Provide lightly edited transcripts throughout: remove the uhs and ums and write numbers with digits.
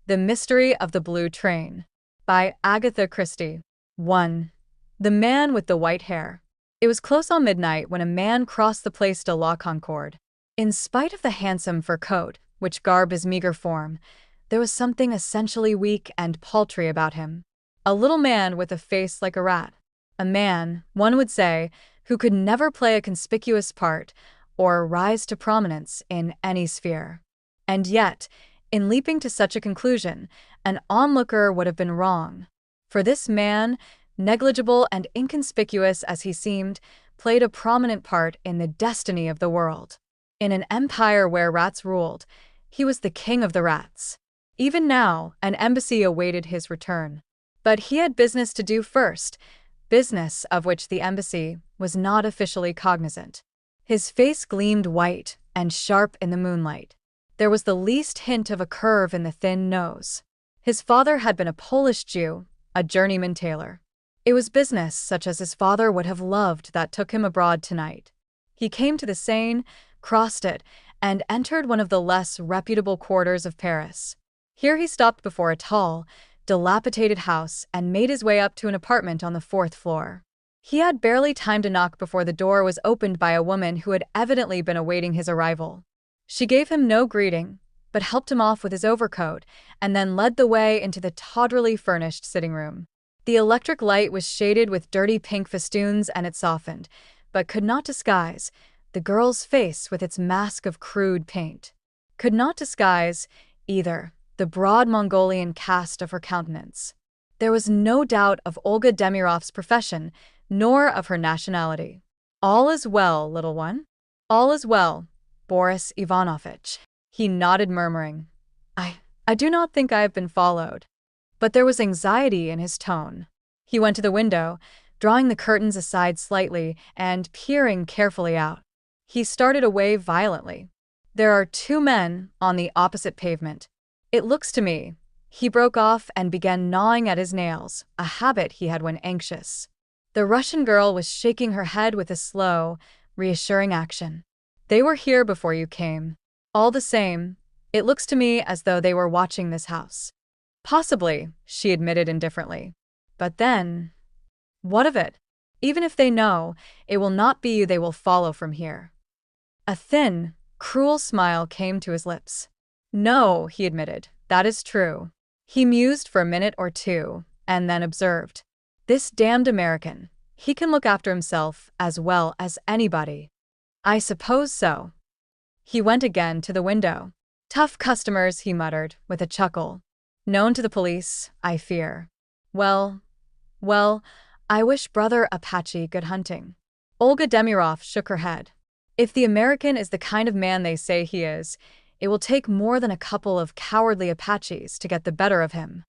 The Mystery of the Blue Train by Agatha Christie. 1. The Man with the White Hair. It was close on midnight when a man crossed the Place de la Concorde. In spite of the handsome fur coat, which garbed his meager form, there was something essentially weak and paltry about him. A little man with a face like a rat. A man, one would say, who could never play a conspicuous part or rise to prominence in any sphere. And yet, in leaping to such a conclusion, an onlooker would have been wrong. For this man, negligible and inconspicuous as he seemed, played a prominent part in the destiny of the world. In an empire where rats ruled, he was the king of the rats. Even now, an embassy awaited his return. But he had business to do first, business of which the embassy was not officially cognizant. His face gleamed white and sharp in the moonlight. There was the least hint of a curve in the thin nose. His father had been a Polish Jew, a journeyman tailor. It was business such as his father would have loved that took him abroad tonight. He came to the Seine, crossed it, and entered one of the less reputable quarters of Paris. Here he stopped before a tall, dilapidated house and made his way up to an apartment on the 4th floor. He had barely time to knock before the door was opened by a woman who had evidently been awaiting his arrival. She gave him no greeting, but helped him off with his overcoat, and then led the way into the tawdrily furnished sitting room. The electric light was shaded with dirty pink festoons, and it softened, but could not disguise, the girl's face with its mask of crude paint. Could not disguise, either, the broad Mongolian cast of her countenance. There was no doubt of Olga Demirov's profession, nor of her nationality. "All is well, little one?" "All is well, Boris Ivanovitch," he nodded, murmuring. I do not think I have been followed." But there was anxiety in his tone. He went to the window, drawing the curtains aside slightly and peering carefully out. He started away violently. "There are 2 men on the opposite pavement. It looks to me," he broke off and began gnawing at his nails, a habit he had when anxious. The Russian girl was shaking her head with a slow, reassuring action. "They were here before you came. All the same, it looks to me as though they were watching this house." "Possibly," she admitted indifferently. "But then, what of it? Even if they know, it will not be you they will follow from here." A thin, cruel smile came to his lips. "No," he admitted, "that is true." He mused for a minute or two, and then observed, "This damned American, he can look after himself as well as anybody." "I suppose so." He went again to the window. "Tough customers," he muttered, with a chuckle. "Known to the police, I fear. Well, I wish Brother Apache good hunting." Olga Demirov shook her head. "If the American is the kind of man they say he is, it will take more than a couple of cowardly Apaches to get the better of him."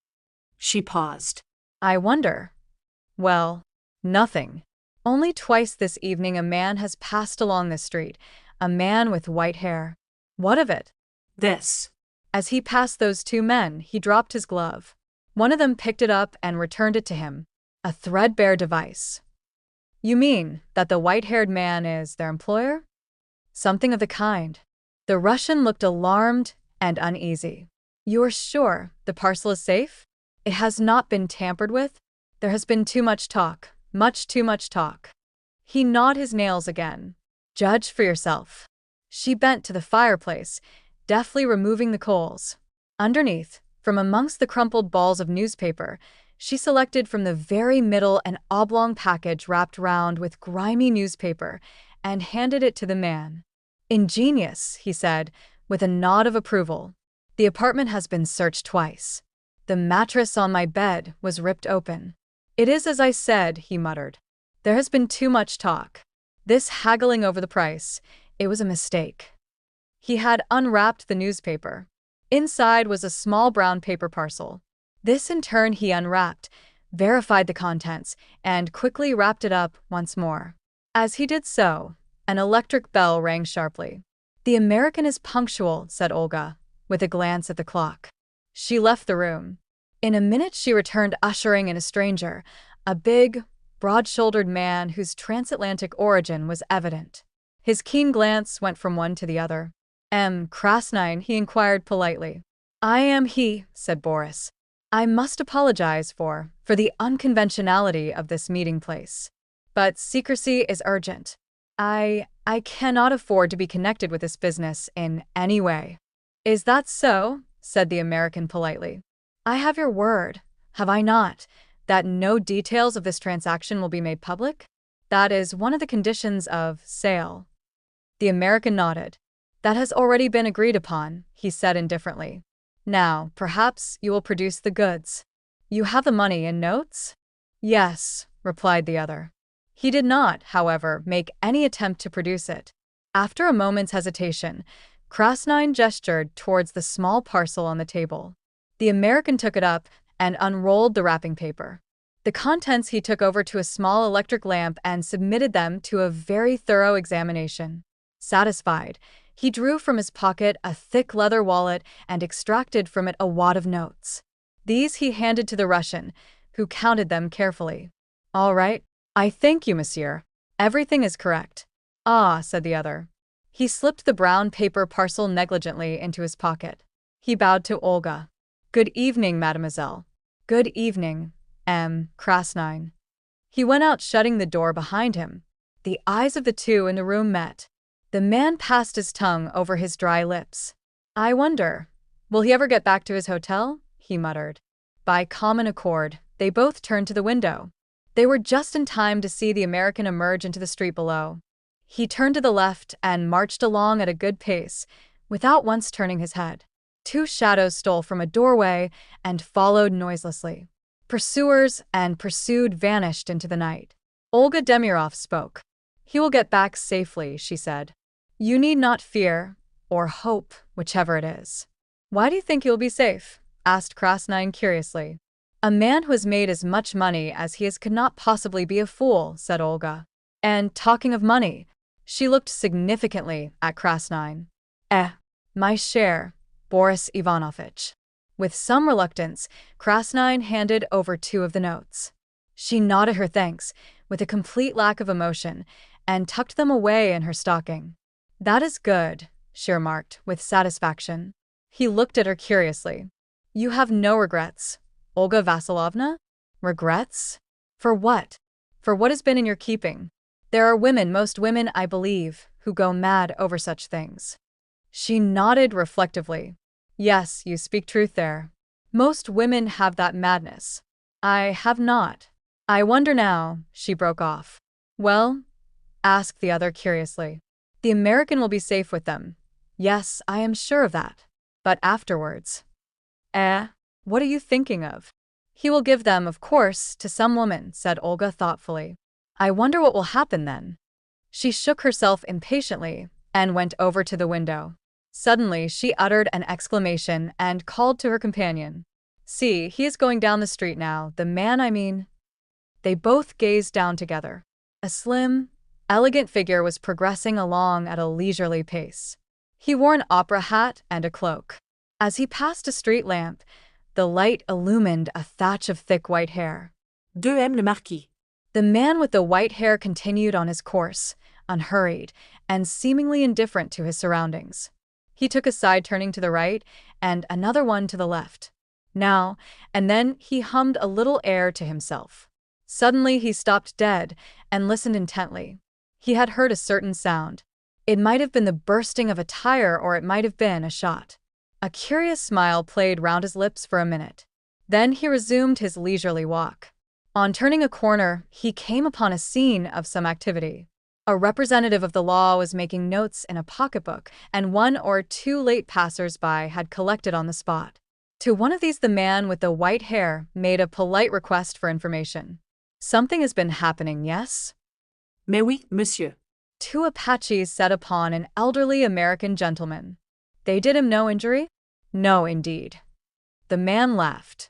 She paused. "I wonder." "Well, nothing. Only twice this evening a man has passed along this street, a man with white hair." "What of it?" "This." As he passed those 2 men, he dropped his glove. One of them picked it up and returned it to him. A threadbare device. "You mean that the white-haired man is their employer?" "Something of the kind." The Russian looked alarmed and uneasy. "You are sure the parcel is safe? It has not been tampered with? There has been too much talk, much too much talk." He gnawed his nails again. "Judge for yourself." She bent to the fireplace, deftly removing the coals. Underneath, from amongst the crumpled balls of newspaper, she selected from the very middle an oblong package wrapped round with grimy newspaper and handed it to the man. "Ingenious," he said, with a nod of approval. "The apartment has been searched twice. The mattress on my bed was ripped open." "It is as I said," he muttered. "There has been too much talk. This haggling over the price, it was a mistake." He had unwrapped the newspaper. Inside was a small brown paper parcel. This in turn he unwrapped, verified the contents, and quickly wrapped it up once more. As he did so, an electric bell rang sharply. "The American is punctual," said Olga, with a glance at the clock. She left the room. In a minute she returned ushering in a stranger, a big, broad-shouldered man whose transatlantic origin was evident. His keen glance went from one to the other. "M. Krasnine," he inquired politely. "I am he," said Boris. "I must apologize for the unconventionality of this meeting place. But secrecy is urgent. I cannot afford to be connected with this business in any way." "Is that so?" said the American politely. "I have your word, have I not, that no details of this transaction will be made public? That is one of the conditions of sale." The American nodded. "That has already been agreed upon," he said indifferently. "Now, perhaps you will produce the goods. You have the money in notes?" "Yes," replied the other. He did not, however, make any attempt to produce it. After a moment's hesitation, Krasnine gestured towards the small parcel on the table. The American took it up and unrolled the wrapping paper. The contents he took over to a small electric lamp and submitted them to a very thorough examination. Satisfied, he drew from his pocket a thick leather wallet and extracted from it a wad of notes. These he handed to the Russian, who counted them carefully. "All right. I thank you, monsieur. Everything is correct." "Ah," said the other. He slipped the brown paper parcel negligently into his pocket. He bowed to Olga. "Good evening, mademoiselle." "Good evening, Krasnine." He went out, shutting the door behind him. The eyes of the two in the room met. The man passed his tongue over his dry lips. "I wonder, will he ever get back to his hotel?" he muttered. By common accord, they both turned to the window. They were just in time to see the American emerge into the street below. He turned to the left and marched along at a good pace, without once turning his head. Two shadows stole from a doorway and followed noiselessly. Pursuers and pursued vanished into the night. Olga Demirov spoke. "He will get back safely," she said. "You need not fear, or hope, whichever it is." "Why do you think he will be safe?" asked Krasnine curiously. "A man who has made as much money as he has could not possibly be a fool," said Olga. "And talking of money," she looked significantly at Krasnine. My share, Boris Ivanovitch." With some reluctance, Krasnine handed over two of the notes. She nodded her thanks, with a complete lack of emotion, and tucked them away in her stocking. "That is good," she remarked, with satisfaction. He looked at her curiously. "You have no regrets, Olga Vasilovna?" "Regrets? For what?" "For what has been in your keeping. There are women, most women, I believe, who go mad over such things." She nodded reflectively. "Yes, you speak truth there. Most women have that madness. I have not. I wonder now," she broke off. "Well?" asked the other curiously. "The American will be safe with them. Yes, I am sure of that. But afterwards?" What are you thinking of?" "He will give them, of course, to some woman," said Olga thoughtfully. "I wonder what will happen then." She shook herself impatiently and went over to the window. Suddenly, she uttered an exclamation and called to her companion. "See, he is going down the street now, the man I mean." They both gazed down together. A slim, elegant figure was progressing along at a leisurely pace. He wore an opera hat and a cloak. As he passed a street lamp, the light illumined a thatch of thick white hair. Le Marquis. The man with the white hair continued on his course, unhurried, and seemingly indifferent to his surroundings. He took a side turning to the right and another one to the left. Now and then he hummed a little air to himself. Suddenly he stopped dead and listened intently. He had heard a certain sound. It might have been the bursting of a tire, or it might have been a shot. A curious smile played round his lips for a minute. Then he resumed his leisurely walk. On turning a corner, he came upon a scene of some activity. A representative of the law was making notes in a pocketbook, and one or two late passers-by had collected on the spot. To one of these the man with the white hair made a polite request for information. "Something has been happening, yes?" Mais oui, monsieur." Two Apaches set upon an elderly American gentleman. "They did him no injury?" "No, indeed." The man laughed.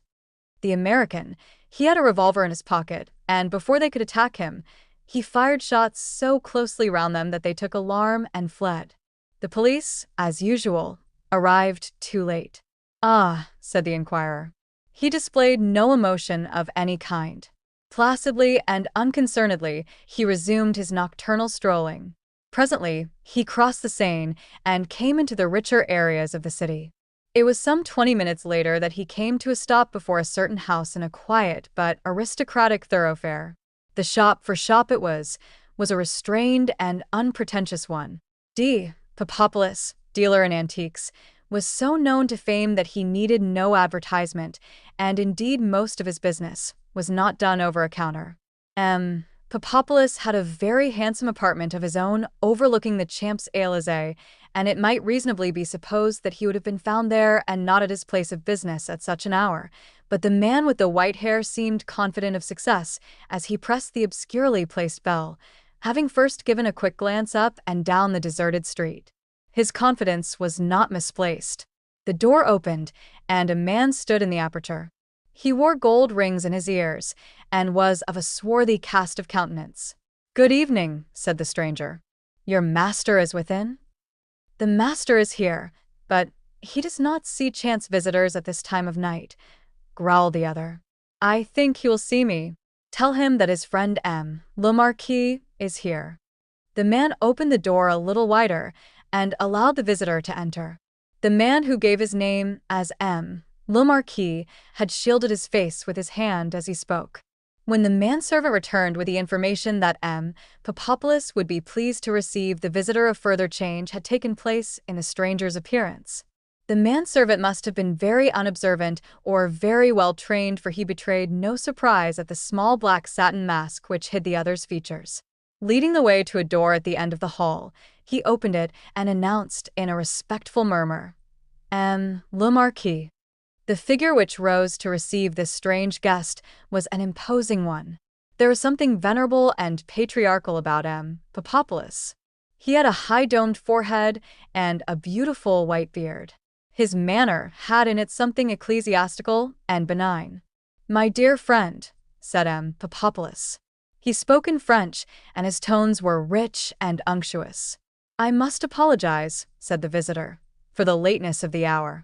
The American, he had a revolver in his pocket, and before they could attack him, he fired shots so closely round them that they took alarm and fled. The police, as usual, arrived too late. "Ah," said the inquirer. He displayed no emotion of any kind. Placidly and unconcernedly, he resumed his nocturnal strolling. Presently, he crossed the Seine and came into the richer areas of the city. It was some 20 minutes later that he came to a stop before a certain house in a quiet but aristocratic thoroughfare. The shop, for shop it was a restrained and unpretentious one. Papopoulos, dealer in antiques, was so known to fame that he needed no advertisement, and indeed most of his business was not done over a counter. Papopoulos had a very handsome apartment of his own overlooking the Champs-Élysées, and it might reasonably be supposed that he would have been found there and not at his place of business at such an hour. But the man with the white hair seemed confident of success as he pressed the obscurely placed bell, having first given a quick glance up and down the deserted street. His confidence was not misplaced. The door opened, and a man stood in the aperture. He wore gold rings in his ears, and was of a swarthy cast of countenance. "Good evening," said the stranger. "Your master is within?" "The master is here, but he does not see chance visitors at this time of night," growled the other. "I think he will see me. Tell him that his friend Le Marquis is here." The man opened the door a little wider and allowed the visitor to enter. The man, who gave his name as Le Marquis, had shielded his face with his hand as he spoke. When the manservant returned with the information that Papopoulos would be pleased to receive the visitor, a further change had taken place in the stranger's appearance. The manservant must have been very unobservant or very well trained, for he betrayed no surprise at the small black satin mask which hid the other's features. Leading the way to a door at the end of the hall, he opened it and announced in a respectful murmur, Le Marquis. The figure which rose to receive this strange guest was an imposing one. There was something venerable and patriarchal about Papopoulos. He had a high-domed forehead and a beautiful white beard. His manner had in it something ecclesiastical and benign. "My dear friend," said Papopoulos. He spoke in French, and his tones were rich and unctuous. "I must apologize," said the visitor, "for the lateness of the hour."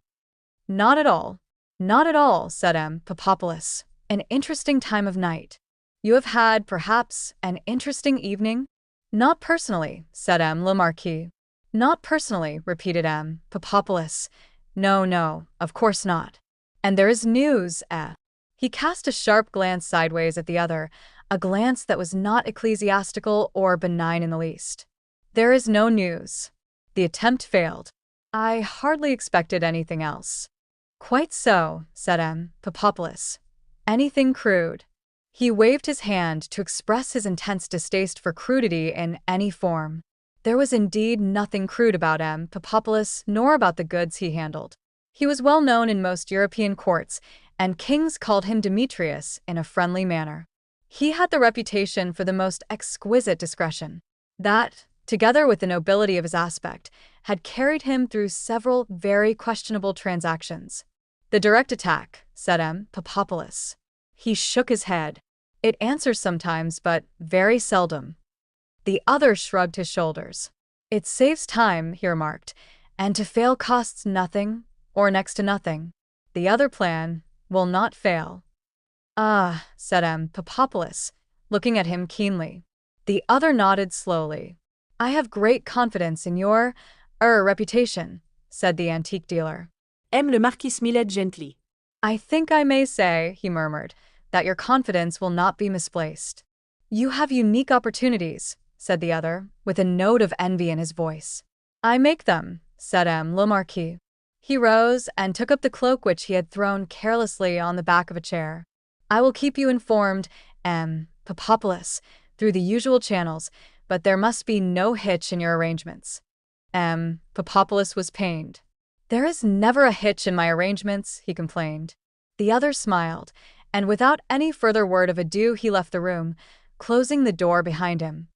"Not at all. Not at all," said Papopoulos. "An interesting time of night. You have had, perhaps, an interesting evening?" "Not personally," said Le Marquis. "Not personally," repeated Papopoulos. No, of course not. And there is news, He cast a sharp glance sideways at the other, a glance that was not ecclesiastical or benign in the least. "There is no news. The attempt failed. I hardly expected anything else." "Quite so," said Papopoulos. "Anything crude?" He waved his hand to express his intense distaste for crudity in any form. There was indeed nothing crude about Papopoulos, nor about the goods he handled. He was well known in most European courts, and kings called him Demetrius in a friendly manner. He had the reputation for the most exquisite discretion. That, together with the nobility of his aspect, had carried him through several very questionable transactions. "The direct attack," said Papopoulos. He shook his head. "It answers sometimes, but very seldom." The other shrugged his shoulders. "It saves time," he remarked, "and to fail costs nothing, or next to nothing. The other plan will not fail." "Ah," said Papopoulos, looking at him keenly. The other nodded slowly. "I have great confidence in your reputation," said the antique dealer. Le Marquis smiled gently. "I think I may say," he murmured, "that your confidence will not be misplaced." "You have unique opportunities," said the other, with a note of envy in his voice. "I make them," said Le Marquis. He rose and took up the cloak which he had thrown carelessly on the back of a chair. "I will keep you informed, Papopoulos, through the usual channels, but there must be no hitch in your arrangements." Papopoulos was pained. "There is never a hitch in my arrangements," he complained. The other smiled, and without any further word of adieu he left the room, closing the door behind him.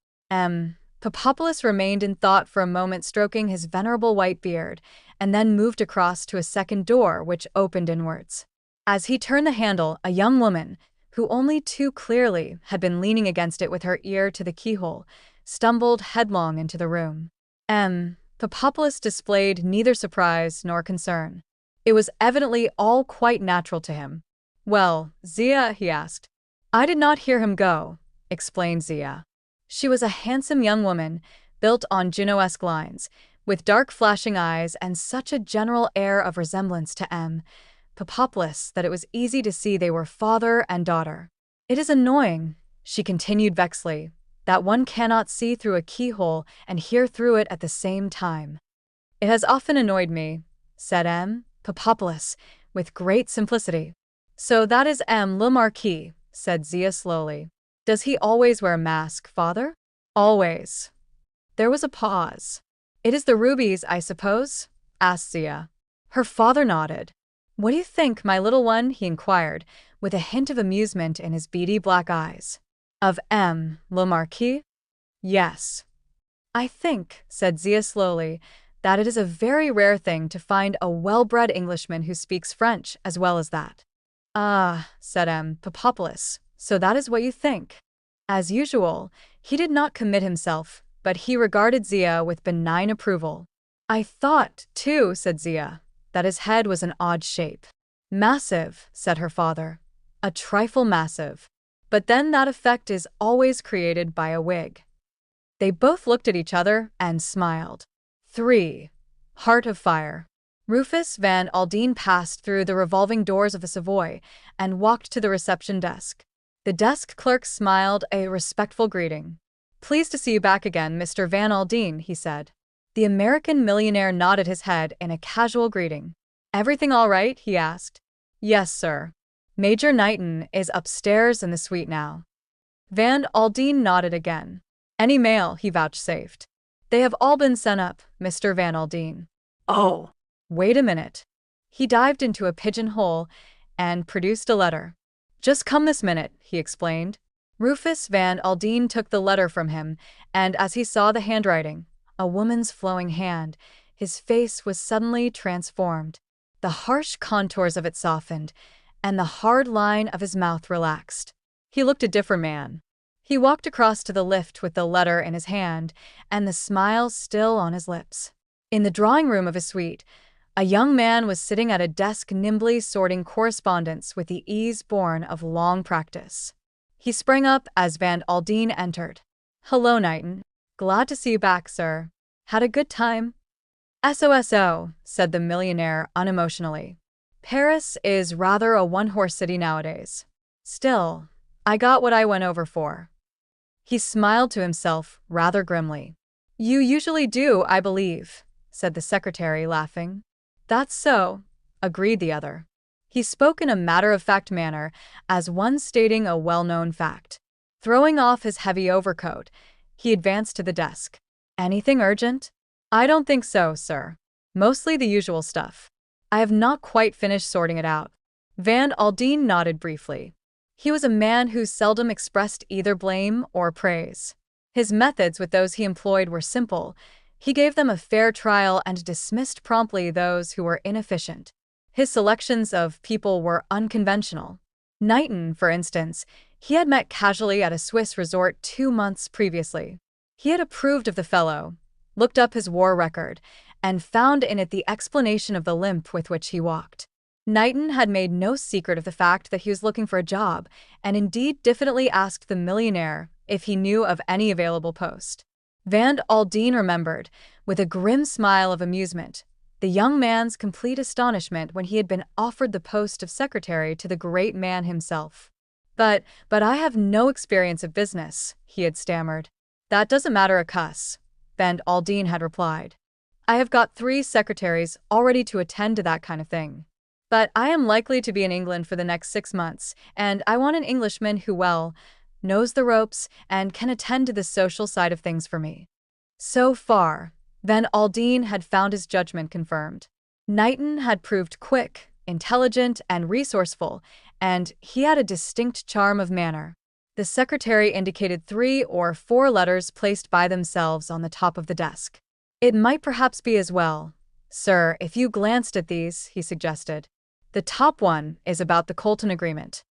Papopoulos remained in thought for a moment, stroking his venerable white beard, and then moved across to a second door which opened inwards. As he turned the handle, a young woman, who only too clearly had been leaning against it with her ear to the keyhole, stumbled headlong into the room. Papopoulos displayed neither surprise nor concern. It was evidently all quite natural to him. "Well, Zia?" he asked. "I did not hear him go," explained Zia. She was a handsome young woman, built on Junoesque lines, with dark flashing eyes and such a general air of resemblance to Perilous that it was easy to see they were father and daughter. "It is annoying," she continued vexedly, "that one cannot see through a keyhole and hear through it at the same time." "It has often annoyed me," said Perilous, with great simplicity. "So that is le Marquis," said Zia slowly. "Does he always wear a mask, father?" "Always." There was a pause. "It is the rubies, I suppose?" asked Zia. Her father nodded. "What do you think, my little one?" he inquired, with a hint of amusement in his beady black eyes. "Of le Marquis?" "Yes." "I think," said Zia slowly, "that it is a very rare thing to find a well-bred Englishman who speaks French as well as that." "Ah," said Perilous, "so that is what you think." As usual, he did not commit himself, but he regarded Zia with benign approval. "I thought, too," said Zia, "that his head was an odd shape." "Massive," said her father. "A trifle massive. But then that effect is always created by a wig." They both looked at each other and smiled. 3. Heart of Fire. Rufus Van Aldine passed through the revolving doors of the Savoy and walked to the reception desk. The desk clerk smiled a respectful greeting. "Pleased to see you back again, Mr. Van Aldine," he said. The American millionaire nodded his head in a casual greeting. "Everything all right?" he asked. "Yes, sir. Major Knighton is upstairs in the suite now." Van Aldine nodded again. "Any mail?" he vouchsafed. "They have all been sent up, Mr. Van Aldine." Oh. "Wait a minute." He dived into a pigeonhole and produced a letter. "Just come this minute," he explained. Rufus Van Aldine took the letter from him, and as he saw the handwriting, a woman's flowing hand, his face was suddenly transformed. The harsh contours of it softened, and the hard line of his mouth relaxed. He looked a different man. He walked across to the lift with the letter in his hand and the smile still on his lips. In the drawing room of his suite, a young man was sitting at a desk nimbly sorting correspondence with the ease born of long practice. He sprang up as Van Aldine entered. "Hello, Knighton. Glad to see you back, sir. Had a good time?" "So," said the millionaire unemotionally. "Paris is rather a one-horse city nowadays. Still, I got what I went over for." He smiled to himself rather grimly. "You usually do, I believe," said the secretary, laughing. "That's so," agreed the other. He spoke in a matter-of-fact manner, as one stating a well-known fact. Throwing off his heavy overcoat, he advanced to the desk. "Anything urgent?" "I don't think so, sir. Mostly the usual stuff. I have not quite finished sorting it out." Van Aldine nodded briefly. He was a man who seldom expressed either blame or praise. His methods with those he employed were simple. He gave them a fair trial and dismissed promptly those who were inefficient. His selections of people were unconventional. Knighton, for instance, he had met casually at a Swiss resort 2 months previously. He had approved of the fellow, looked up his war record, and found in it the explanation of the limp with which he walked. Knighton had made no secret of the fact that he was looking for a job, and indeed diffidently asked the millionaire if he knew of any available post. Van Aldine remembered, with a grim smile of amusement, the young man's complete astonishment when he had been offered the post of secretary to the great man himself. But I have no experience of business," he had stammered. "That doesn't matter a cuss," Van Aldine had replied. "I have got 3 secretaries already to attend to that kind of thing. But I am likely to be in England for the next 6 months, and I want an Englishman who knows the ropes and can attend to the social side of things for me." So far, Van Aldine had found his judgment confirmed. Knighton had proved quick, intelligent, and resourceful, and he had a distinct charm of manner. The secretary indicated 3 or 4 letters placed by themselves on the top of the desk. "It might perhaps be as well, sir, if you glanced at these," he suggested. "The top one is about the Colton agreement."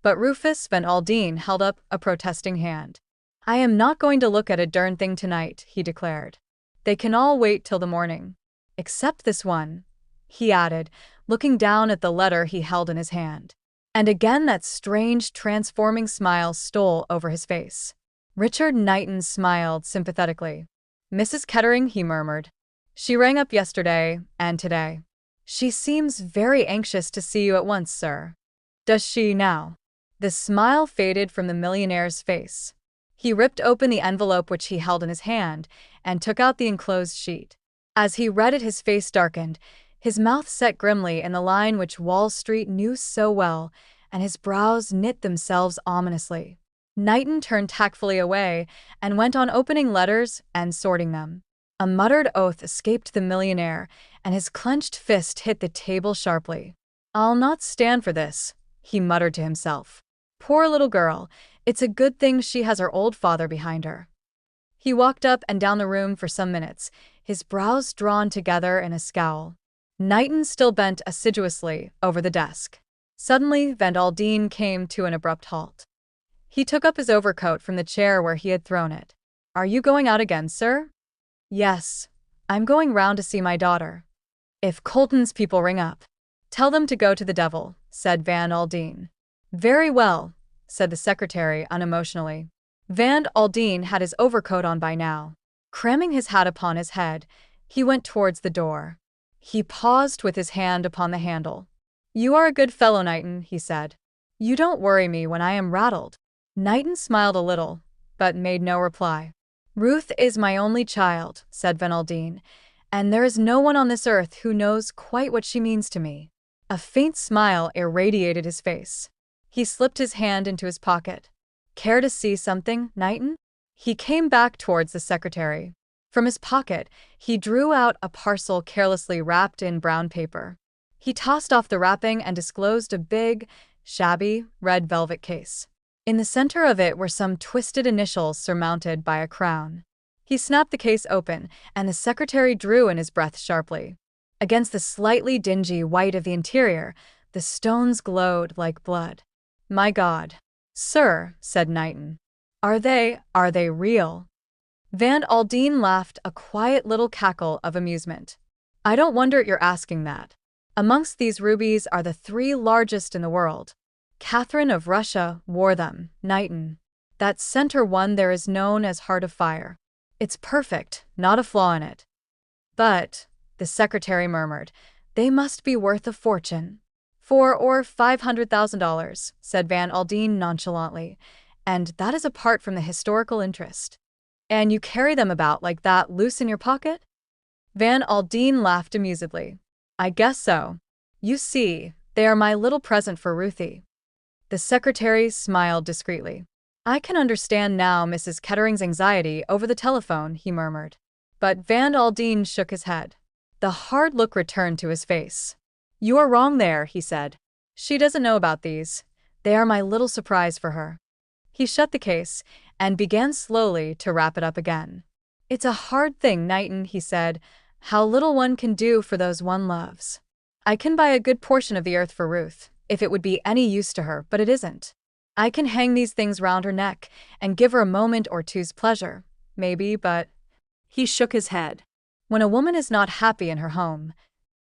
But Rufus Van Aldine held up a protesting hand. "I am not going to look at a darn thing tonight," he declared. "They can all wait till the morning. Except this one," he added, looking down at the letter he held in his hand. And again that strange, transforming smile stole over his face. Richard Knighton smiled sympathetically. "Mrs. Kettering," he murmured. She rang up yesterday and today. She seems very anxious to see you at once, sir. Does she now? The smile faded from the millionaire's face. He ripped open the envelope which he held in his hand and took out the enclosed sheet. As he read it, his face darkened, his mouth set grimly in the line which Wall Street knew so well, and his brows knit themselves ominously. Knighton turned tactfully away and went on opening letters and sorting them. A muttered oath escaped the millionaire, and his clenched fist hit the table sharply. "I'll not stand for this," he muttered to himself. "Poor little girl, it's a good thing she has her old father behind her." He walked up and down the room for some minutes, his brows drawn together in a scowl. Knighton still bent assiduously over the desk. Suddenly, Van Aldine came to an abrupt halt. He took up his overcoat from the chair where he had thrown it. "Are you going out again, sir?" "Yes. I'm going round to see my daughter. If Colton's people ring up, tell them to go to the devil," said Van Aldine. "Very well," said the secretary unemotionally. Van Aldine had his overcoat on by now. Cramming his hat upon his head, he went towards the door. He paused with his hand upon the handle. "You are a good fellow, Knighton," he said. "You don't worry me when I am rattled." Knighton smiled a little, but made no reply. "Ruth is my only child," said Van Aldine, "and there is no one on this earth who knows quite what she means to me." A faint smile irradiated his face. He slipped his hand into his pocket. "Care to see something, Knighton?" He came back towards the secretary. From his pocket, he drew out a parcel carelessly wrapped in brown paper. He tossed off the wrapping and disclosed a big, shabby, red velvet case. In the center of it were some twisted initials surmounted by a crown. He snapped the case open, and the secretary drew in his breath sharply. Against the slightly dingy white of the interior, the stones glowed like blood. "My God." "Sir," said Knighton. Are they real?" Van Aldine laughed a quiet little cackle of amusement. "I don't wonder at your asking that. Amongst these rubies are the 3 largest in the world. Catherine of Russia wore them, Knighton. That center one there is known as Heart of Fire. It's perfect, not a flaw in it." "But," the secretary murmured, "they must be worth a fortune." "$400,000 or $500,000, said Van Aldine nonchalantly, "and that is apart from the historical interest." "And you carry them about like that loose in your pocket?" Van Aldine laughed amusedly. "I guess so. You see, they are my little present for Ruthie." The secretary smiled discreetly. "I can understand now Mrs. Kettering's anxiety over the telephone," he murmured. But Van Aldine shook his head. The hard look returned to his face. "You are wrong there," he said. "She doesn't know about these. They are my little surprise for her." He shut the case and began slowly to wrap it up again. "It's a hard thing, Knighton," he said, "how little one can do for those one loves. I can buy a good portion of the earth for Ruth, if it would be any use to her, but it isn't. I can hang these things round her neck and give her a moment or two's pleasure, maybe, but—" He shook his head. "When a woman is not happy in her home—"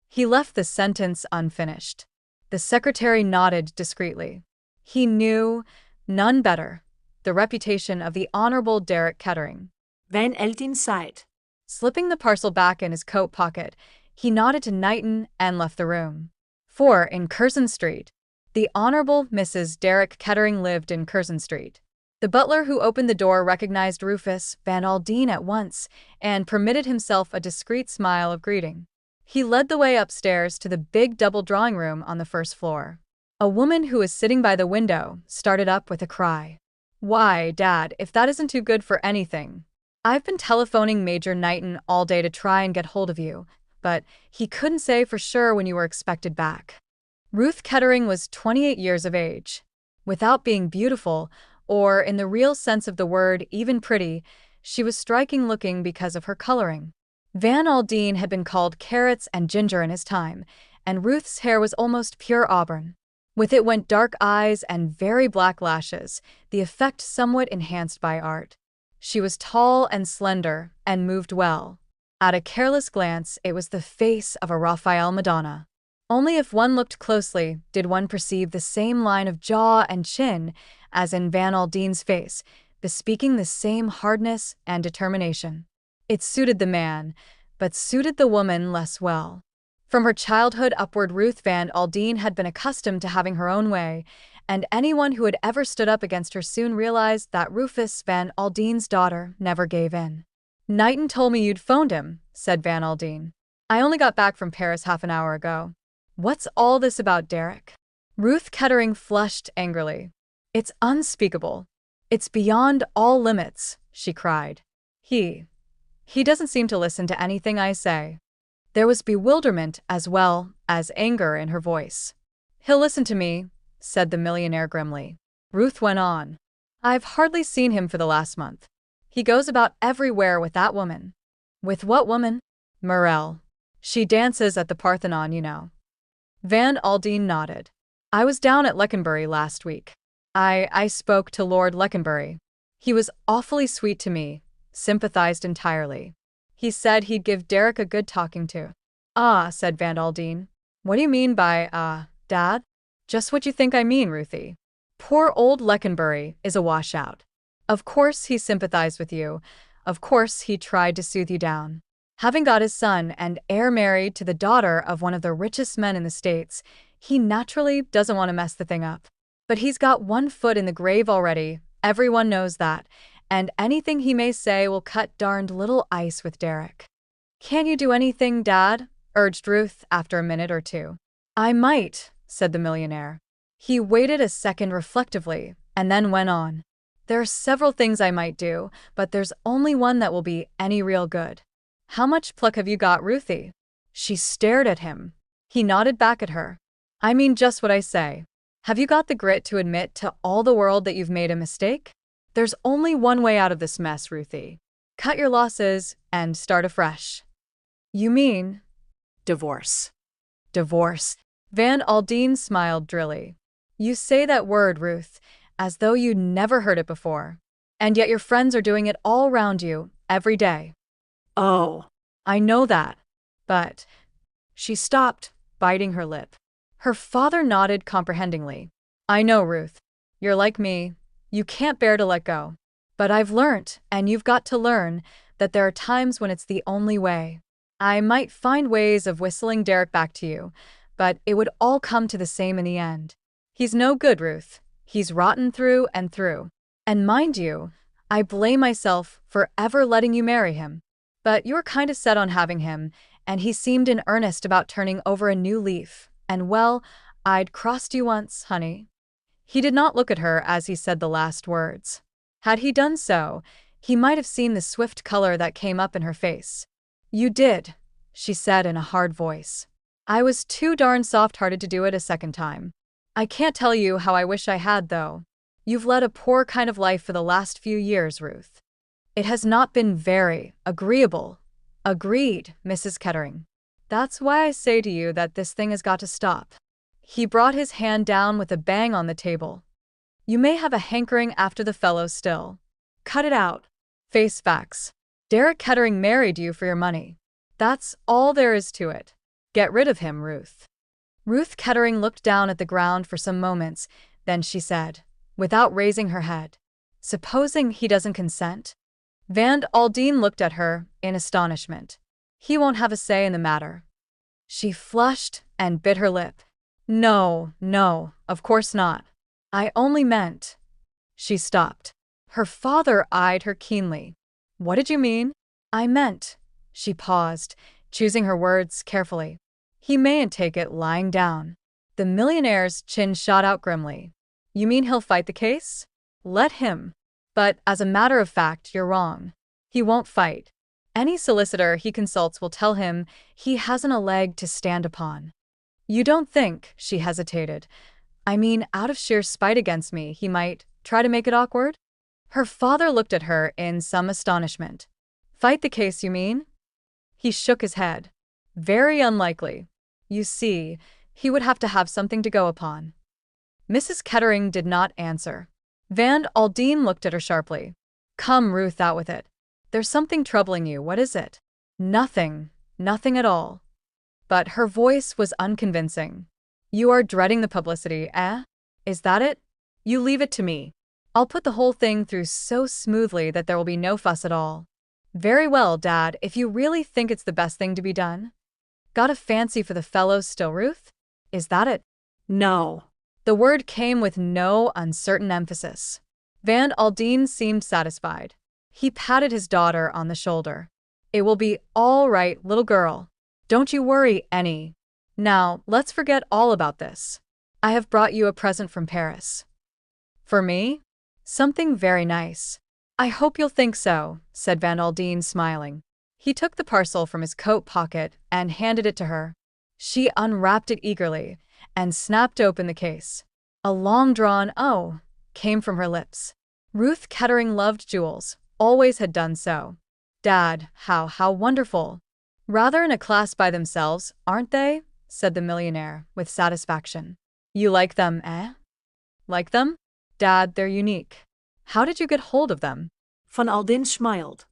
He left the sentence unfinished. The secretary nodded discreetly. He knew, none better, the reputation of the Honorable Derek Kettering. Van Aldine sighed. Slipping the parcel back in his coat pocket, he nodded to Knighton and left the room. For, in Curzon Street, the Honorable Mrs. Derek Kettering lived in Curzon Street. The butler who opened the door recognized Rufus Van Aldine at once and permitted himself a discreet smile of greeting. He led the way upstairs to the big double drawing room on the first floor. A woman who was sitting by the window started up with a cry. "Why, Dad, if that isn't too good for anything. I've been telephoning Major Knighton all day to try and get hold of you, but he couldn't say for sure when you were expected back." Ruth Kettering was 28 years of age. Without being beautiful, or in the real sense of the word, even pretty, she was striking looking because of her coloring. Van Aldine had been called carrots and ginger in his time, and Ruth's hair was almost pure auburn. With it went dark eyes and very black lashes, the effect somewhat enhanced by art. She was tall and slender, and moved well. At a careless glance, it was the face of a Raphael Madonna. Only if one looked closely did one perceive the same line of jaw and chin as in Van Aldine's face, bespeaking the same hardness and determination. It suited the man, but suited the woman less well. From her childhood upward, Ruth Van Aldine had been accustomed to having her own way, and anyone who had ever stood up against her soon realized that Rufus Van Aldine's daughter never gave in. "Knighton told me you'd phoned him," said Van Aldine. "I only got back from Paris half an hour ago." "What's all this about Derek?" Ruth Kettering flushed angrily. "It's unspeakable. It's beyond all limits," she cried. He doesn't seem to listen to anything I say." There was bewilderment as well as anger in her voice. "He'll listen to me," said the millionaire grimly. Ruth went on. "I've hardly seen him for the last month. He goes about everywhere with that woman." "With what woman?" "Morel. She dances at the Parthenon, you know." Van Aldine nodded. "I was down at Leconbury last week. I spoke to Lord Leconbury. He was awfully sweet to me, sympathized entirely. He said he'd give Derek a good talking to." "Ah," said Van Aldine. "What do you mean by, Dad?" "Just what you think I mean, Ruthie. Poor old Leconbury is a washout. Of course he sympathized with you. Of course he tried to soothe you down. Having got his son and heir married to the daughter of one of the richest men in the States, he naturally doesn't want to mess the thing up. But he's got one foot in the grave already, everyone knows that, and anything he may say will cut darned little ice with Derek." "Can't you do anything, Dad?" urged Ruth after a minute or two. "I might," said the millionaire. He waited a second reflectively, and then went on. "There are several things I might do, but there's only one that will be any real good." "How much pluck have you got, Ruthie?" She stared at him. He nodded back at her. "I mean just what I say. Have you got the grit to admit to all the world that you've made a mistake? There's only one way out of this mess, Ruthie. Cut your losses and start afresh." "You mean?" Divorce. "Divorce." Van Aldine smiled drily. "You say that word, Ruth, as though you'd never heard it before. And yet your friends are doing it all round you, every day." Oh. "I know that. But—" She stopped, biting her lip. Her father nodded comprehendingly. "I know, Ruth. You're like me. You can't bear to let go. But I've learnt, and you've got to learn, that there are times when it's the only way. I might find ways of whistling Derek back to you, but it would all come to the same in the end. He's no good, Ruth. He's rotten through and through. And mind you, I blame myself for ever letting you marry him. But you were kind of set on having him, and he seemed in earnest about turning over a new leaf. And well, I'd crossed you once, honey." He did not look at her as he said the last words. Had he done so, he might have seen the swift color that came up in her face. "You did," she said in a hard voice. "I was too darn soft-hearted to do it a second time. I can't tell you how I wish I had, though. You've led a poor kind of life for the last few years, Ruth. It has not been very agreeable." "Agreed, Mrs. Kettering. That's why I say to you that this thing has got to stop." He brought his hand down with a bang on the table. "You may have a hankering after the fellow still. Cut it out. Face facts. Derek Kettering married you for your money. That's all there is to it. Get rid of him, Ruth." Ruth Kettering looked down at the ground for some moments, then she said, without raising her head, "Supposing he doesn't consent?" Van Aldine looked at her in astonishment. "He won't have a say in the matter." She flushed and bit her lip. No, of course not. I only meant—" She stopped. Her father eyed her keenly. "What did you mean?" "I meant—" She paused, choosing her words carefully. "He mayn't take it lying down." The millionaire's chin shot out grimly. "You mean he'll fight the case?" "Let him. But as a matter of fact, you're wrong. He won't fight. Any solicitor he consults will tell him he hasn't a leg to stand upon." "You don't think," she hesitated, "I mean, out of sheer spite against me, he might try to make it awkward?" Her father looked at her in some astonishment. "Fight the case, you mean?" He shook his head. "Very unlikely. You see, he would have to have something to go upon." Mrs. Kettering did not answer. Van Aldine looked at her sharply. "Come, Ruth, out with it. There's something troubling you. What is it?" "Nothing at all." But her voice was unconvincing. "You are dreading the publicity, eh? Is that it? You leave it to me. I'll put the whole thing through so smoothly that there will be no fuss at all." Very well, Dad, if you really think it's the best thing to be done. Got a fancy for the fellows still, Ruth? Is that it? No. The word came with no uncertain emphasis. Van Aldine seemed satisfied. He patted his daughter on the shoulder. It will be all right, little girl. Don't you worry any. Now, let's forget all about this. I have brought you a present from Paris. For me? Something very nice. I hope you'll think so, said Van Aldine, smiling. He took the parcel from his coat pocket and handed it to her. She unwrapped it eagerly and snapped open the case. A long-drawn "oh" came from her lips. Ruth Kettering loved jewels, always had done so. Dad, how wonderful. Rather in a class by themselves, aren't they? Said the millionaire, with satisfaction. You like them, eh? Like them? Dad, they're unique. How did you get hold of them? Van Aldine smiled.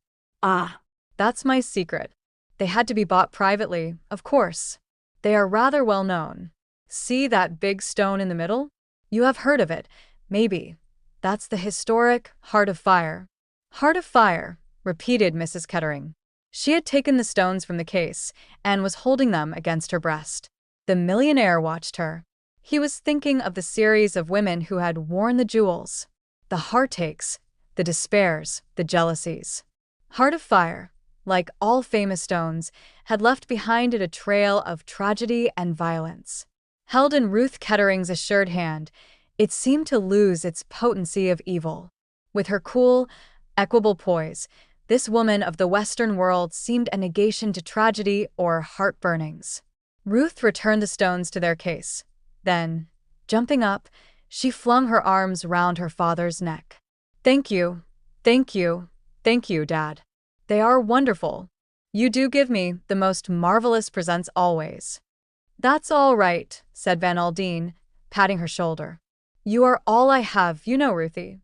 Ah. That's my secret. They had to be bought privately, of course. They are rather well known. See that big stone in the middle? You have heard of it, maybe. That's the historic Heart of Fire. Heart of Fire, repeated Mrs. Kettering. She had taken the stones from the case and was holding them against her breast. The millionaire watched her. He was thinking of the series of women who had worn the jewels, the heartaches, the despairs, the jealousies. Heart of Fire, like all famous stones, had left behind it a trail of tragedy and violence. Held in Ruth Kettering's assured hand, it seemed to lose its potency of evil. With her cool, equable poise, this woman of the Western world seemed a negation to tragedy or heart-burnings. Ruth returned the stones to their case. Then, jumping up, she flung her arms round her father's neck. Thank you, thank you, thank you, Dad. They are wonderful. You do give me the most marvelous presents always. That's all right, said Van Aldine, patting her shoulder. You are all I have, you know, Ruthie.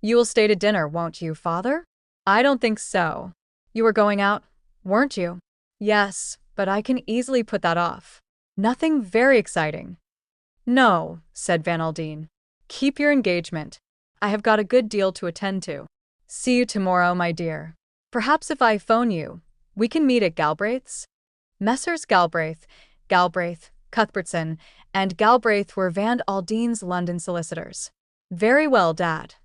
You will stay to dinner, won't you, Father? I don't think so. You were going out, weren't you? Yes, but I can easily put that off. Nothing very exciting. No, said Van Aldine. Keep your engagement. I have got a good deal to attend to. See you tomorrow, my dear. Perhaps if I phone you, we can meet at Galbraith's? Messrs. Galbraith, Cuthbertson, and Galbraith were Van Aldine's London solicitors. Very well, Dad.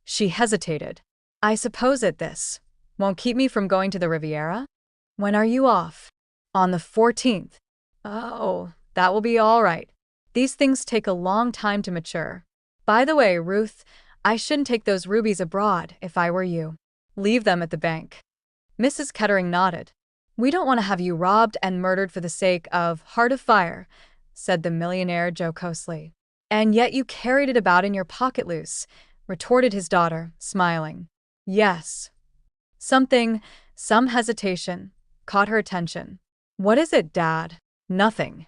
She hesitated. I suppose this won't keep me from going to the Riviera? When are you off? On the 14th. Oh, that will be all right. These things take a long time to mature. By the way, Ruth, I shouldn't take those rubies abroad if I were you. Leave them at the bank. Mrs. Kettering nodded. We don't want to have you robbed and murdered for the sake of Heart of Fire, said the millionaire jocosely. And yet you carried it about in your pocket loose, retorted his daughter, smiling. Yes. Some hesitation, caught her attention. What is it, Dad? Nothing.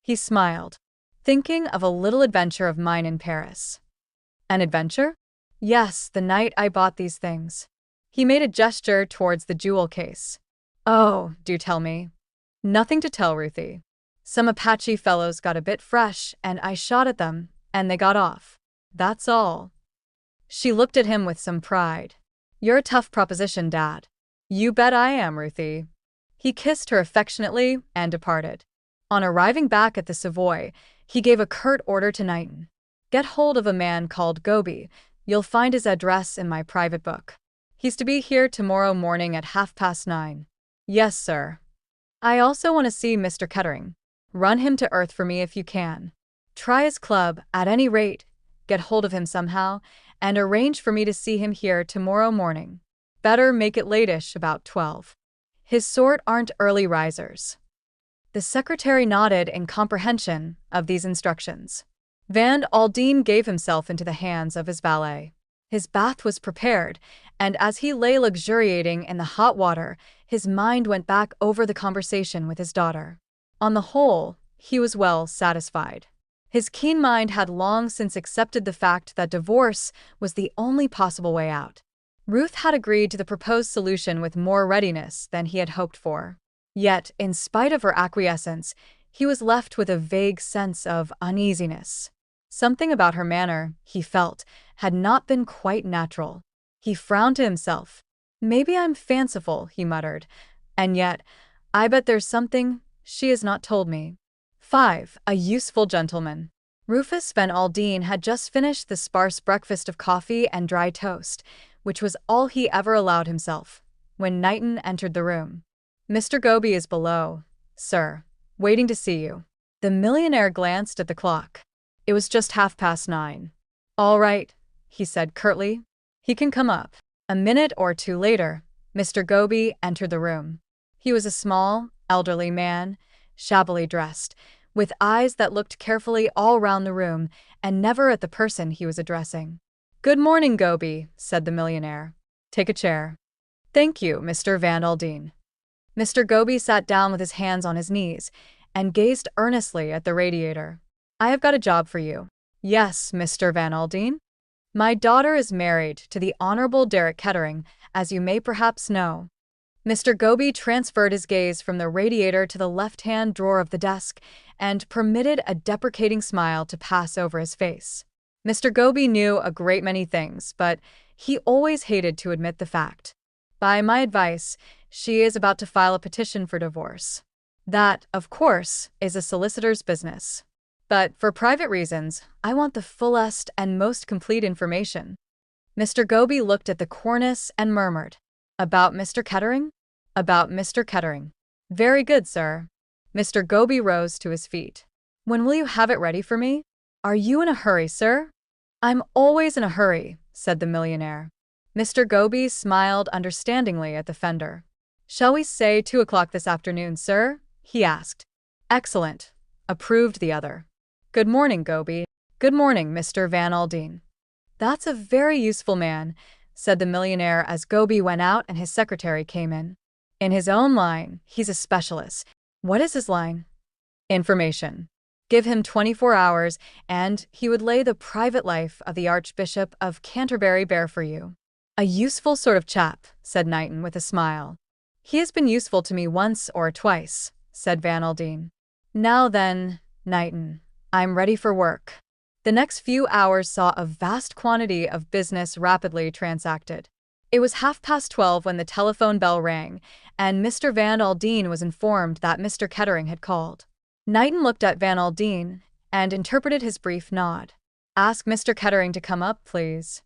He smiled, thinking of a little adventure of mine in Paris. An adventure? Yes, the night I bought these things. He made a gesture towards the jewel case. Oh, do tell me. Nothing to tell, Ruthie. Some Apache fellows got a bit fresh, and I shot at them, and they got off. That's all. She looked at him with some pride. You're a tough proposition, Dad. You bet I am, Ruthie. He kissed her affectionately and departed. On arriving back at the Savoy, he gave a curt order to Knighton. Get hold of a man called Goby. You'll find his address in my private book. He's to be here tomorrow morning at 9:30. Yes, sir. I also want to see Mr. Kettering. Run him to earth for me if you can. Try his club, at any rate. Get hold of him somehow, and arrange for me to see him here tomorrow morning. Better make it latish, about 12. His sort aren't early risers. The secretary nodded in comprehension of these instructions. Van Aldine gave himself into the hands of his valet. His bath was prepared, and as he lay luxuriating in the hot water, his mind went back over the conversation with his daughter. On the whole, he was well satisfied. His keen mind had long since accepted the fact that divorce was the only possible way out. Ruth had agreed to the proposed solution with more readiness than he had hoped for. Yet, in spite of her acquiescence, he was left with a vague sense of uneasiness. Something about her manner, he felt, had not been quite natural. He frowned to himself. Maybe I'm fanciful, he muttered. And yet, I bet there's something she has not told me. 5. A useful gentleman. Rufus Van Aldine had just finished the sparse breakfast of coffee and dry toast, which was all he ever allowed himself, when Knighton entered the room. Mr. Goby is below, sir, waiting to see you. The millionaire glanced at the clock. It was just 9:30. All right, he said curtly. He can come up. A minute or two later, Mr. Goby entered the room. He was a small, elderly man, shabbily dressed, with eyes that looked carefully all round the room and never at the person he was addressing. "Good morning, Goby," said the millionaire. "Take a chair." "Thank you, Mr. Van Aldine." Mr. Goby sat down with his hands on his knees and gazed earnestly at the radiator. "I have got a job for you." "Yes, Mr. Van Aldine?" "My daughter is married to the Honorable Derek Kettering, as you may perhaps know." Mr. Goby transferred his gaze from the radiator to the left-hand drawer of the desk and permitted a deprecating smile to pass over his face. Mr. Goby knew a great many things, but he always hated to admit the fact. "By my advice, she is about to file a petition for divorce. That, of course, is a solicitor's business. But for private reasons, I want the fullest and most complete information." Mr. Goby looked at the cornice and murmured, "About Mr. Kettering?" "About Mr. Kettering." "Very good, sir." Mr. Goby rose to his feet. "When will you have it ready for me? Are you in a hurry, sir?" "I'm always in a hurry," said the millionaire. Mr. Goby smiled understandingly at the fender. "Shall we say 2 o'clock this afternoon, sir?" he asked. "Excellent," approved the other. "Good morning, Goby." "Good morning, Mr. Van Aldine." "That's a very useful man," said the millionaire as Goby went out and his secretary came in. "In his own line, he's a specialist." "What is his line?" "Information. Give him 24 hours, and he would lay the private life of the Archbishop of Canterbury bare for you." "A useful sort of chap," said Knighton with a smile. "He has been useful to me once or twice," said Van Aldine. "Now then, Knighton, I'm ready for work." The next few hours saw a vast quantity of business rapidly transacted. It was 12:30 when the telephone bell rang, and Mr. Van Aldine was informed that Mr. Kettering had called. Knighton looked at Van Aldine and interpreted his brief nod. "Ask Mr. Kettering to come up, please."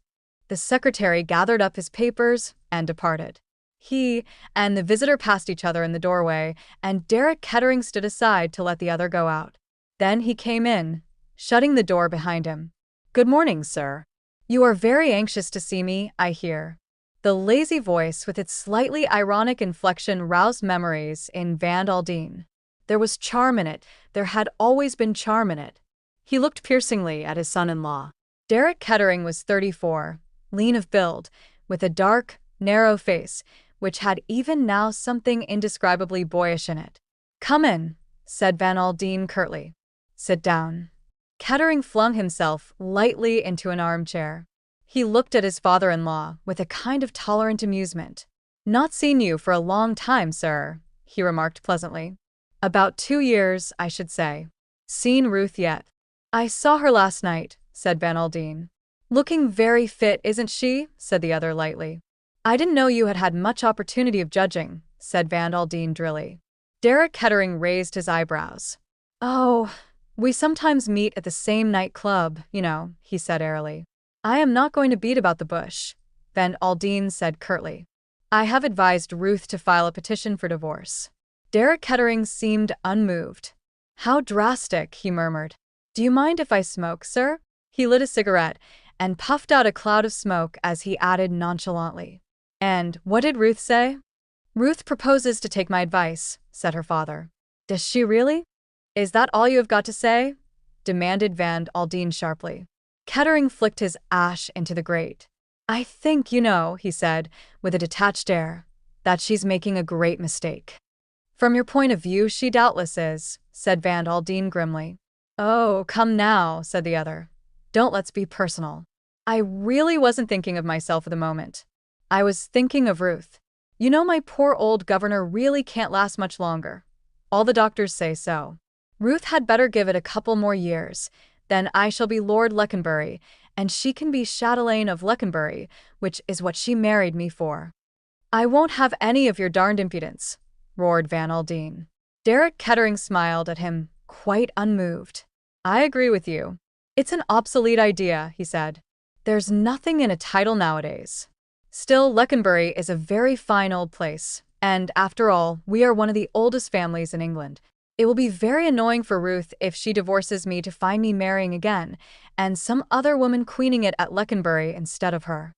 The secretary gathered up his papers and departed. He and the visitor passed each other in the doorway, and Derek Kettering stood aside to let the other go out. Then he came in, shutting the door behind him. "Good morning, sir. You are very anxious to see me, I hear." The lazy voice with its slightly ironic inflection roused memories in Van Aldine. There was charm in it. There had always been charm in it. He looked piercingly at his son-in-law. Derek Kettering was 34, lean of build, with a dark, narrow face, which had even now something indescribably boyish in it. "Come in," said Van Aldine curtly. "Sit down." Kettering flung himself lightly into an armchair. He looked at his father-in-law with a kind of tolerant amusement. "Not seen you for a long time, sir," he remarked pleasantly. "About 2 years, I should say. Seen Ruth yet?" "I saw her last night," said Van Aldine. "Looking very fit, isn't she?" said the other lightly. "I didn't know you had had much opportunity of judging," said Van Aldine drily. Derek Kettering raised his eyebrows. "Oh, we sometimes meet at the same night club, you know," he said airily. "I am not going to beat about the bush," Van Aldine said curtly. "I have advised Ruth to file a petition for divorce." Derek Kettering seemed unmoved. "How drastic," he murmured. "Do you mind if I smoke, sir?" He lit a cigarette and puffed out a cloud of smoke as he added nonchalantly. "And what did Ruth say?" "Ruth proposes to take my advice," said her father. "Does she really?" "Is that all you have got to say?" demanded Van Aldine sharply. Kettering flicked his ash into the grate. "I think, you know," he said, with a detached air, "that she's making a great mistake." "From your point of view, she doubtless is," said Van Aldine grimly. "Oh, come now," said the other. "Don't let's be personal. I really wasn't thinking of myself at the moment. I was thinking of Ruth. You know, my poor old governor really can't last much longer. All the doctors say so. Ruth had better give it a couple more years. Then I shall be Lord Leconbury, and she can be Chatelaine of Leconbury, which is what she married me for." I won't have any of your darned impudence, roared Van Aldine. Derek Kettering smiled at him, quite unmoved. I agree with you. It's an obsolete idea, he said. There's nothing in a title nowadays. Still, Leconbury is a very fine old place, and after all, we are one of the oldest families in England. It will be very annoying for Ruth if she divorces me to find me marrying again, and some other woman queening it at Leconbury instead of her.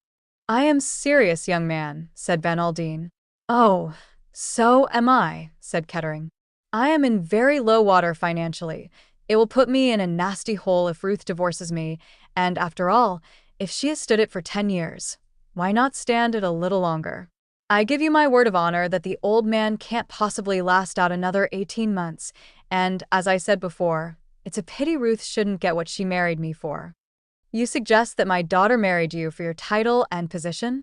I am serious, young man, said Van Aldine. Oh, so am I, said Kettering. I am in very low water financially. It will put me in a nasty hole if Ruth divorces me, and after all, if she has stood it for 10 years, why not stand it a little longer? I give you my word of honor that the old man can't possibly last out another 18 months, and, as I said before, it's a pity Ruth shouldn't get what she married me for. You suggest that my daughter married you for your title and position?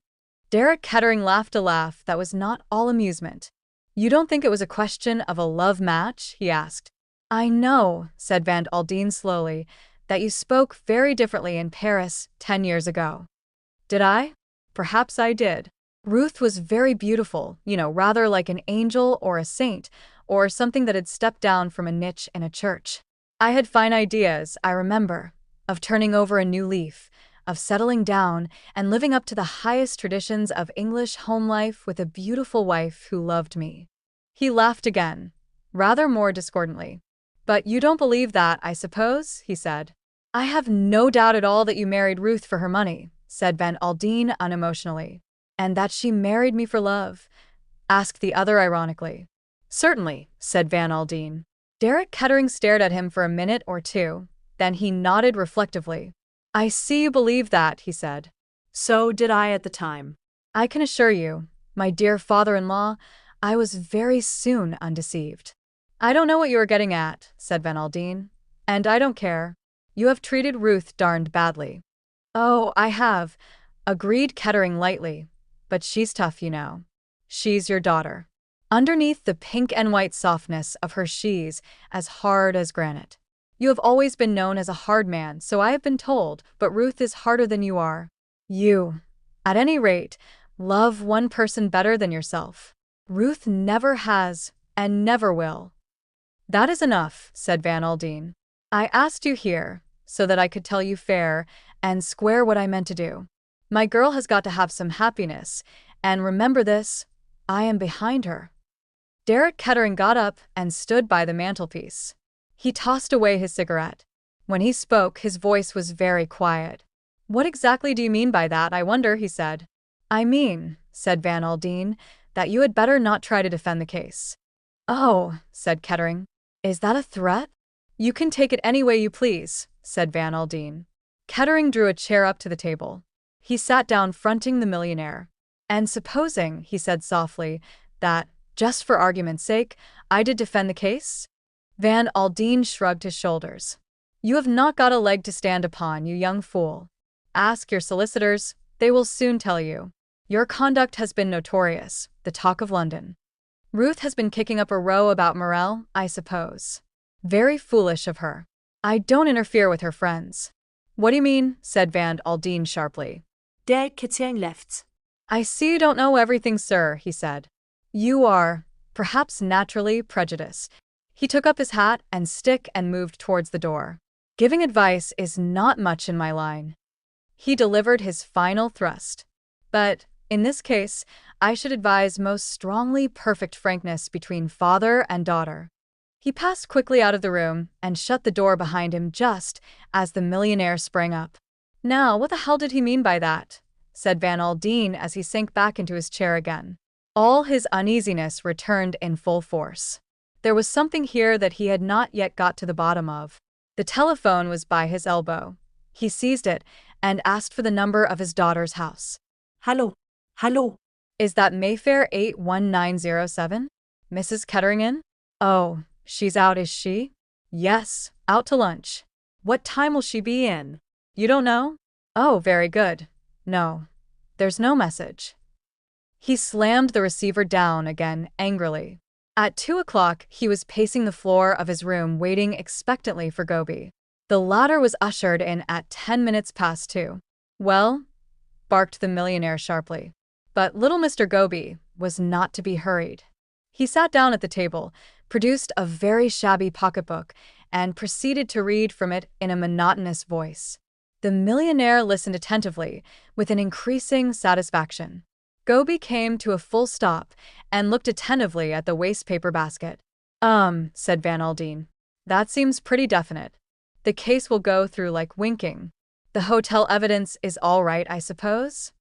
Derek Kettering laughed a laugh that was not all amusement. You don't think it was a question of a love match? He asked. I know, said Van Aldine slowly, that you spoke very differently in Paris 10 years ago. Did I? Perhaps I did. Ruth was very beautiful, rather like an angel or a saint, or something that had stepped down from a niche in a church. I had fine ideas, I remember, of turning over a new leaf, of settling down and living up to the highest traditions of English home life with a beautiful wife who loved me. He laughed again, rather more discordantly. But you don't believe that, I suppose, he said. I have no doubt at all that you married Ruth for her money, said Van Aldine unemotionally. And that she married me for love? Asked the other ironically. Certainly, said Van Aldine. Derek Kettering stared at him for a minute or two, then he nodded reflectively. I see you believe that, he said. So did I at the time. I can assure you, my dear father-in-law, I was very soon undeceived. I don't know what you are getting at, said Van Aldine. And I don't care. You have treated Ruth darned badly. Oh, I have, agreed Kettering lightly. But she's tough, She's your daughter. Underneath the pink and white softness of her she's as hard as granite. You have always been known as a hard man, so I have been told, but Ruth is harder than you are. You, at any rate, love one person better than yourself. Ruth never has, and never will. That is enough, said Van Aldine. I asked you here, so that I could tell you fair and square what I meant to do. My girl has got to have some happiness, and remember this, I am behind her. Derek Kettering got up and stood by the mantelpiece. He tossed away his cigarette. When he spoke, his voice was very quiet. What exactly do you mean by that, I wonder, he said. I mean, said Van Aldine, that you had better not try to defend the case. Oh, said Kettering. Is that a threat? You can take it any way you please, said Van Aldine. Kettering drew a chair up to the table. He sat down fronting the millionaire. And supposing, he said softly, that, just for argument's sake, I did defend the case? Van Aldine shrugged his shoulders. You have not got a leg to stand upon, you young fool. Ask your solicitors, they will soon tell you. Your conduct has been notorious, the talk of London. Ruth has been kicking up a row about Morel, I suppose. Very foolish of her. I don't interfere with her friends. What do you mean? Said Van Aldine sharply. Derek Kettering left. I see you don't know everything, sir, he said. You are, perhaps naturally, prejudiced. He took up his hat and stick and moved towards the door. Giving advice is not much in my line. He delivered his final thrust. But, in this case, I should advise most strongly perfect frankness between father and daughter. He passed quickly out of the room and shut the door behind him just as the millionaire sprang up. Now, what the hell did he mean by that? Said Van Aldine as he sank back into his chair again. All his uneasiness returned in full force. There was something here that he had not yet got to the bottom of. The telephone was by his elbow. He seized it and asked for the number of his daughter's house. Hallo. Hallo. Is that Mayfair 81907? Mrs. Kettering in? Oh, she's out, is she? Yes, out to lunch. What time will she be in? You don't know? Oh, very good. No, there's no message. He slammed the receiver down again angrily. At 2 o'clock, he was pacing the floor of his room waiting expectantly for Goby. The latter was ushered in at 10 minutes past 2. Well? Barked the millionaire sharply. But little Mr. Goby was not to be hurried. He sat down at the table, produced a very shabby pocketbook, and proceeded to read from it in a monotonous voice. The millionaire listened attentively, with an increasing satisfaction. Goby came to a full stop and looked attentively at the wastepaper basket. Said Van Aldine. That seems pretty definite. The case will go through like winking. The hotel evidence is all right, I suppose?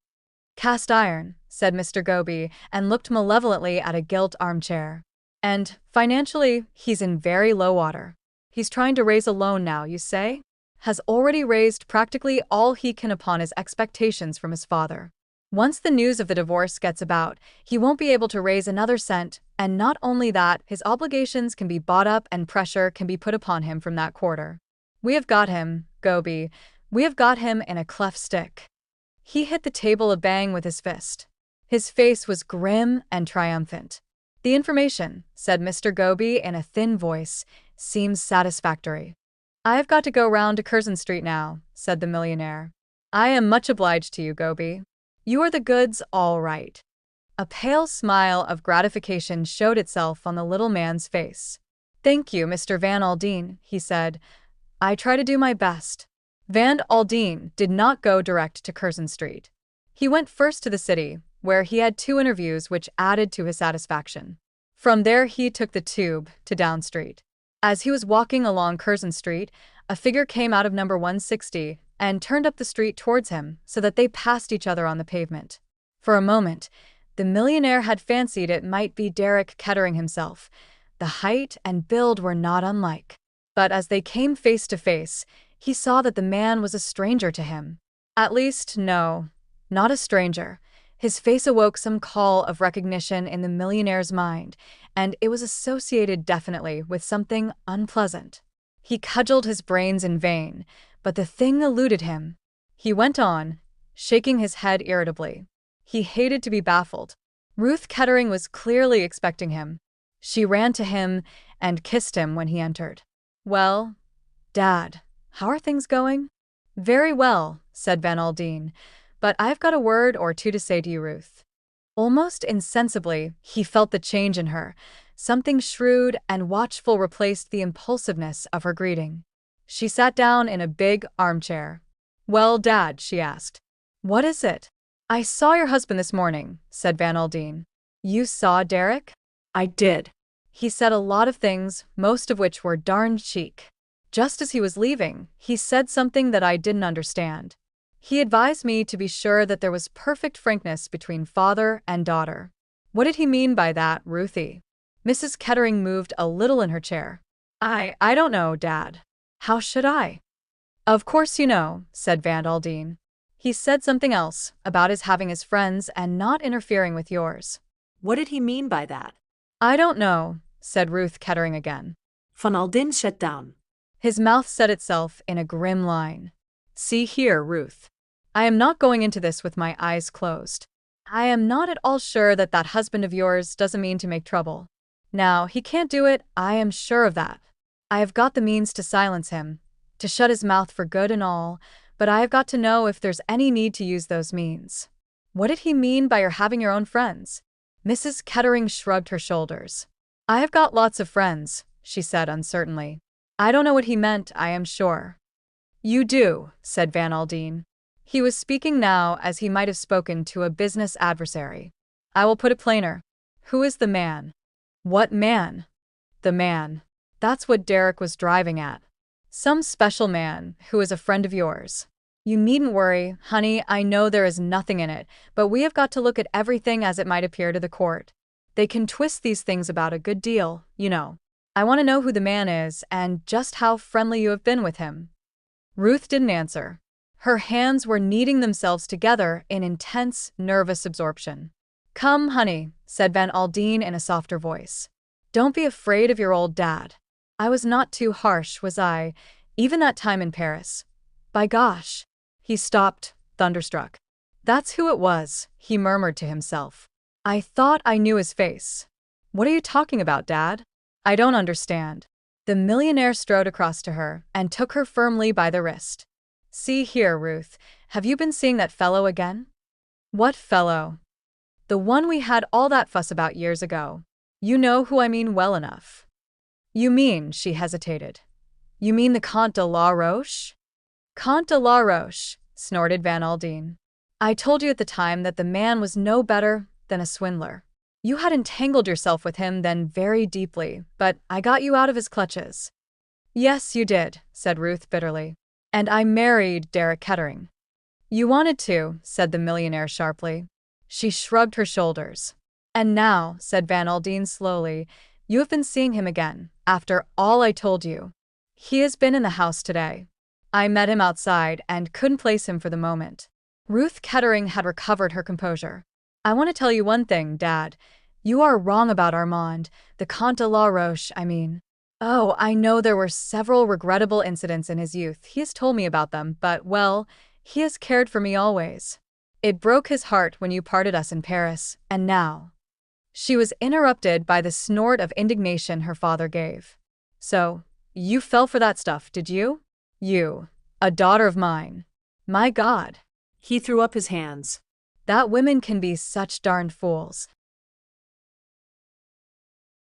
Cast iron, said Mr. Goby, and looked malevolently at a gilt armchair. And, financially, he's in very low water. He's trying to raise a loan now, you say? Has already raised practically all he can upon his expectations from his father. Once the news of the divorce gets about, he won't be able to raise another cent, and not only that, his obligations can be bought up and pressure can be put upon him from that quarter. We have got him, Goby. We have got him in a cleft stick. He hit the table a bang with his fist. His face was grim and triumphant. The information, said Mr. Goby in a thin voice, seems satisfactory. I've got to go round to Curzon Street now, said the millionaire. I am much obliged to you, Goby. You are the goods, all right. A pale smile of gratification showed itself on the little man's face. Thank you, Mr. Van Aldine, he said. I try to do my best. Van Aldine did not go direct to Curzon Street. He went first to the city, where he had 2 interviews which added to his satisfaction. From there he took the tube to Down Street. As he was walking along Curzon Street, a figure came out of number 160 and turned up the street towards him so that they passed each other on the pavement. For a moment, the millionaire had fancied it might be Derek Kettering himself. The height and build were not unlike. But as they came face to face, he saw that the man was a stranger to him. At least, no, not a stranger. His face awoke some call of recognition in the millionaire's mind, and it was associated definitely with something unpleasant. He cudgeled his brains in vain, but the thing eluded him. He went on, shaking his head irritably. He hated to be baffled. Ruth Kettering was clearly expecting him. She ran to him and kissed him when he entered. Well, Dad, how are things going? Very well, said Van Aldine, but I've got a word or two to say to you, Ruth. Almost insensibly, he felt the change in her. Something shrewd and watchful replaced the impulsiveness of her greeting. She sat down in a big armchair. Well, Dad, she asked. What is it? I saw your husband this morning, said Van Aldine. You saw Derek? I did. He said a lot of things, most of which were darned chic. Just as he was leaving, he said something that I didn't understand. He advised me to be sure that there was perfect frankness between father and daughter. What did he mean by that, Ruthie? Mrs. Kettering moved a little in her chair. I don't know, Dad. How should I? Of course you know, said Van Aldine. He said something else, about his having his friends and not interfering with yours. What did he mean by that? I don't know, said Ruth Kettering again. Van Aldine sat down. His mouth set itself in a grim line. See here, Ruth. I am not going into this with my eyes closed. I am not at all sure that that husband of yours doesn't mean to make trouble. Now, he can't do it, I am sure of that. I have got the means to silence him, to shut his mouth for good and all, but I have got to know if there's any need to use those means. What did he mean by your having your own friends? Mrs. Kettering shrugged her shoulders. I have got lots of friends, she said uncertainly. I don't know what he meant, I am sure. You do, said Van Aldine. He was speaking now as he might have spoken to a business adversary. I will put it plainer. Who is the man? What man? The man. That's what Derek was driving at. Some special man who is a friend of yours. You needn't worry, honey, I know there is nothing in it, but we have got to look at everything as it might appear to the court. They can twist these things about a good deal, you know. I want to know who the man is and just how friendly you have been with him. Ruth didn't answer. Her hands were kneading themselves together in intense, nervous absorption. Come, honey, said Van Aldine in a softer voice. Don't be afraid of your old dad. I was not too harsh, was I, even that time in Paris. By gosh. He stopped, thunderstruck. That's who it was, he murmured to himself. I thought I knew his face. What are you talking about, Dad? I don't understand. The millionaire strode across to her and took her firmly by the wrist. See here, Ruth, have you been seeing that fellow again? What fellow? The one we had all that fuss about years ago. You know who I mean well enough. You mean, she hesitated. You mean the Comte de la Roche? Comte de la Roche, snorted Van Aldine. I told you at the time that the man was no better than a swindler. You had entangled yourself with him then very deeply, but I got you out of his clutches. Yes, you did, said Ruth bitterly. And I married Derek Kettering. You wanted to, said the millionaire sharply. She shrugged her shoulders. And now, said Van Aldine slowly, you have been seeing him again, after all I told you. He has been in the house today. I met him outside and couldn't place him for the moment. Ruth Kettering had recovered her composure. I want to tell you one thing, Dad. You are wrong about Armand, the Comte de la Roche, I mean. Oh, I know there were several regrettable incidents in his youth. He has told me about them, but, well, he has cared for me always. It broke his heart when you parted us in Paris, and now. She was interrupted by the snort of indignation her father gave. So, you fell for that stuff, did you? You, a daughter of mine. My God. He threw up his hands. That women can be such darned fools.